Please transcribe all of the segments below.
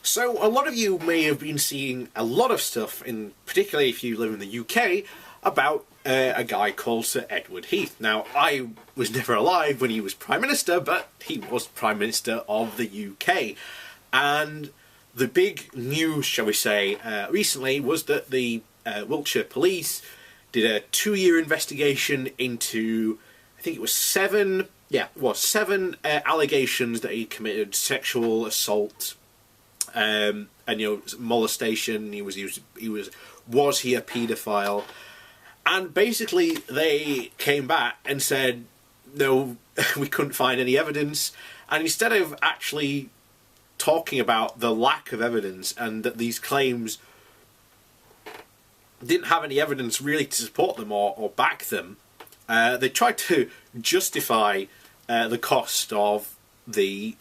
So a lot of you may have been seeing a lot of stuff, particularly if you live in the UK, about a guy called Sir Edward Heath. Now, I was never alive when he was Prime Minister, but he was Prime Minister of the UK. And the big news, shall we say, recently was that the Wiltshire Police did a 2-year investigation into, I think it was seven allegations that he committed sexual assault, and molestation. Was he a paedophile? And basically they came back and said, no, we couldn't find any evidence. And instead of actually talking about the lack of evidence and that these claims didn't have any evidence really to support them or back them, they tried to justify the cost of the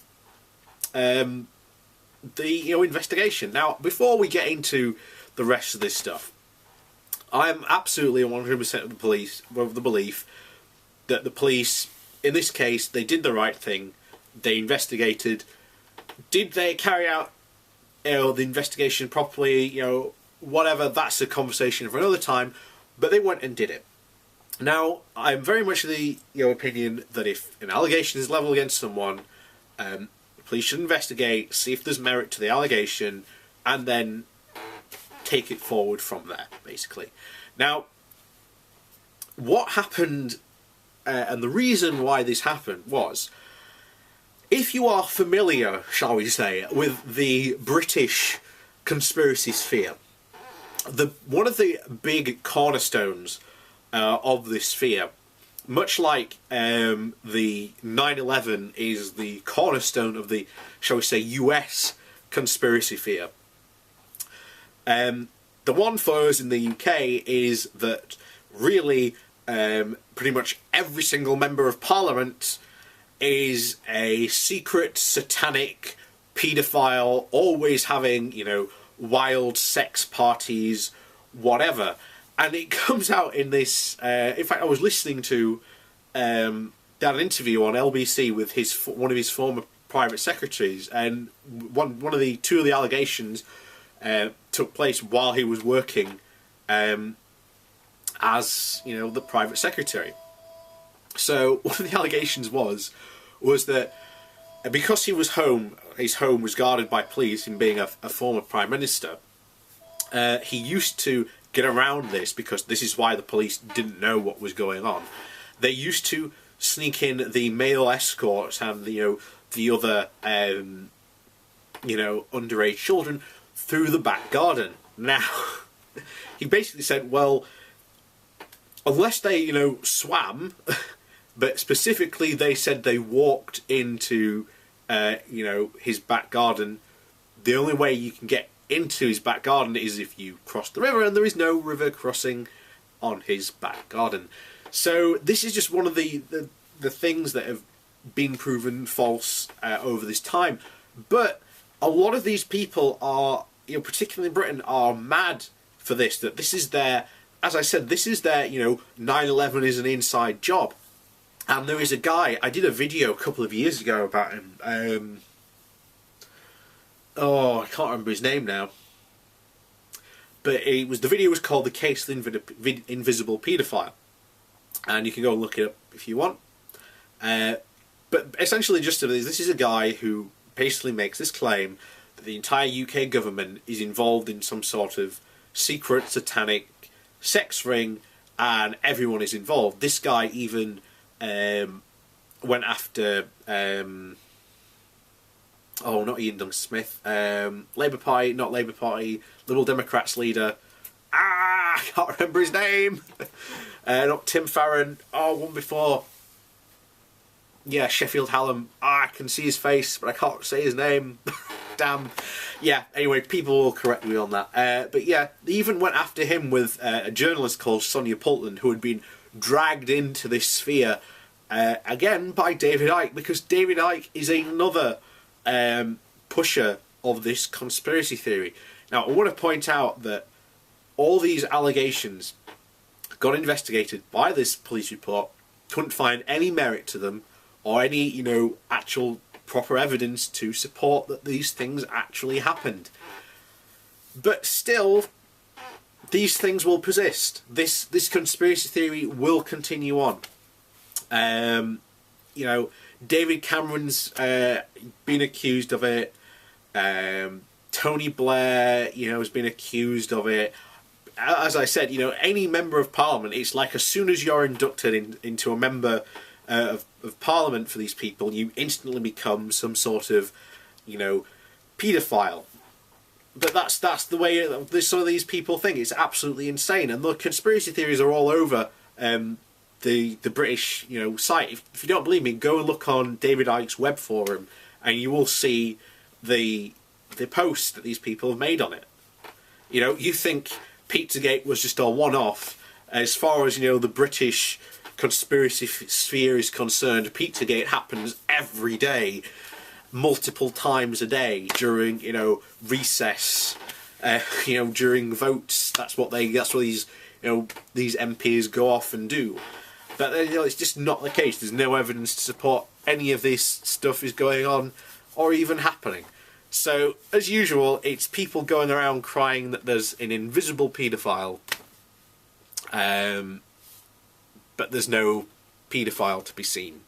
investigation. Now, before we get into the rest of this stuff, I'm absolutely 100% of the belief that the police, in this case, they did the right thing. They investigated. Did they carry out the investigation properly? Whatever, that's a conversation for another time. But they went and did it. Now, I'm very much of the opinion that if an allegation is levelled against someone, the police should investigate, see if there's merit to the allegation, and then take it forward from there, basically. Now, what happened, and the reason why this happened was, if you are familiar, shall we say, with the British conspiracy sphere, one of the big cornerstones of this sphere, much like the 9/11 is the cornerstone of the, shall we say, US conspiracy sphere. The one for us in the UK is that really pretty much every single member of Parliament is a secret, satanic paedophile, always having, wild sex parties, whatever. And it comes out in this... in fact, I was listening to an interview on LBC with one of his former private secretaries, and two of the allegations took place while he was working as, the private secretary. So one of the allegations was that because his home was guarded by police, him being a former prime minister, he used to get around this, because this is why the police didn't know what was going on. They used to sneak in the male escorts and the other underage children through the back garden. Now, he basically said, well, unless they swam, but specifically they said they walked into his back garden. The only way you can get into his back garden is if you cross the river, and there is no river crossing on his back garden. So this is just one of the things that have been proven false over this time. But a lot of these people are, particularly in Britain, are mad for this, that this is their, as I said, this is their, 9/11 is an inside job. And there is a guy, I did a video a couple of years ago about him, I can't remember his name now. But the video was called The Case of the Invisible Paedophile. And you can go and look it up if you want. But essentially just this is a guy who basically makes this claim that the entire UK government is involved in some sort of secret satanic sex ring, and everyone is involved. This guy even went after... not Ian Duncan Smith. Labour Party, not Labour Party, Liberal Democrats leader. I can't remember his name. Not Tim Farron. One before. Yeah, Sheffield Hallam. I can see his face, but I can't say his name. Damn. Yeah, anyway, people will correct me on that. But yeah, they even went after him with a journalist called Sonia Pultland, who had been dragged into this sphere, again, by David Icke, because David Icke is another... pusher of this conspiracy theory. Now, I want to point out that all these allegations got investigated by this police report, couldn't find any merit to them, or any, actual proper evidence to support that these things actually happened. But still, these things will persist. This conspiracy theory will continue on. You know, David Cameron's been accused of it. Tony Blair, you know, has been accused of it. As I said, you know, any member of Parliament, it's like as soon as you're inducted into a member of Parliament for these people, you instantly become some sort of, you know, paedophile. But that's the way some of these people think. It's absolutely insane, and the conspiracy theories are all over the British, you know, site. If you don't believe me, go and look on David Icke's web forum, and you will see the posts that these people have made on it. You know, you think Pizzagate was just a one-off. As far as, you know, the British conspiracy sphere is concerned, Pizzagate happens every day, multiple times a day during, you know, recess, you know, during votes. That's what these, you know, these MPs go off and do. But, you know, it's just not the case. There's no evidence to support any of this stuff is going on or even happening. So, as usual, it's people going around crying that there's an invisible paedophile, but there's no paedophile to be seen.